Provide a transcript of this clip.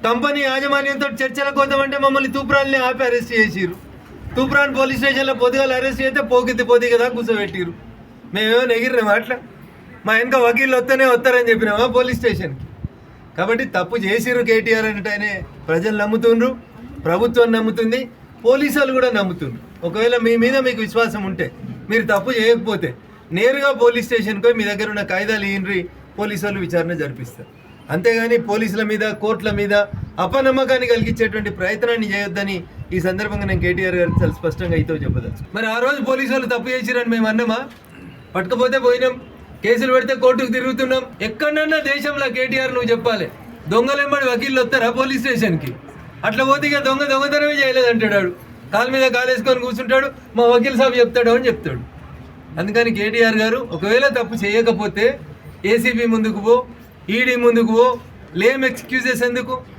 Company యాజమాన్యంతో చర్చలకు పోతామంటే మమ్మల్ని తూప్రాన్ని ఆపి అరెస్ట్ చేసిరు. తూప్రాన్ పోలీస్ స్టేషన్లో పొద్దుగాలు అరెస్ట్ చేస్తే పోకిద్ది కదా కూర్చోబెట్టిరు. మేమేమో ఎగిరినామా అట్లా? మా వెనక వకీళ్ళు వస్తారని చెప్పినామా పోలీస్ స్టేషన్కి? కాబట్టి తప్పు చేసిరు కేటీఆర్ అంటే ప్రజలు నమ్ముతుండ్రు, ప్రభుత్వం నమ్ముతుంది, పోలీసు వాళ్ళు కూడా నమ్ముతుండ్రు. ఒకవేళ మీ మీద మీకు విశ్వాసం ఉంటే, మీరు తప్పు చేయకపోతే నేరుగా పోలీస్ స్టేషన్కి పోయి మీ దగ్గర ఉన్న కాయిదాలు ఇయ్యండ్రి, పోలీసు వాళ్ళు విచారణ జరిపిస్తారు. అంతేగాని పోలీసుల మీద, కోర్టుల మీద అపనమ్మకాన్ని కలిగించేటువంటి ప్రయత్నాన్ని చేయొద్దని ఈ సందర్భంగా నేను కేటీఆర్ గారికి చాలా స్పష్టంగా అయితే చెప్పదచ్చు. మరి ఆ రోజు పోలీసు వాళ్ళు తప్పు చేసిరని మేము అన్నామా? పట్టుకపోతే పోయినాం, కేసులు పెడితే కోర్టుకు తిరుగుతున్నాం. ఎక్కడన్నా దేశంలో కేటీఆర్ నువ్వు చెప్పాలి, దొంగలెంబడి వకీళ్ళు వస్తారా పోలీస్ స్టేషన్కి? అట్లా పోతే ఇక దొంగతనమే చేయలేదంటాడు, కాలు మీద కాలేసుకొని కూర్చుంటాడు, మా వకీల్ సాబ్ చెప్తాడు అని చెప్తాడు. అందుకని కేటీఆర్ గారు ఒకవేళ తప్పు చేయకపోతే ఏసీబీ ముందుకు పో, ఈడీ ముందుకు పో, లేమ్ ఎక్స్క్యూజెస్ ఎందుకు?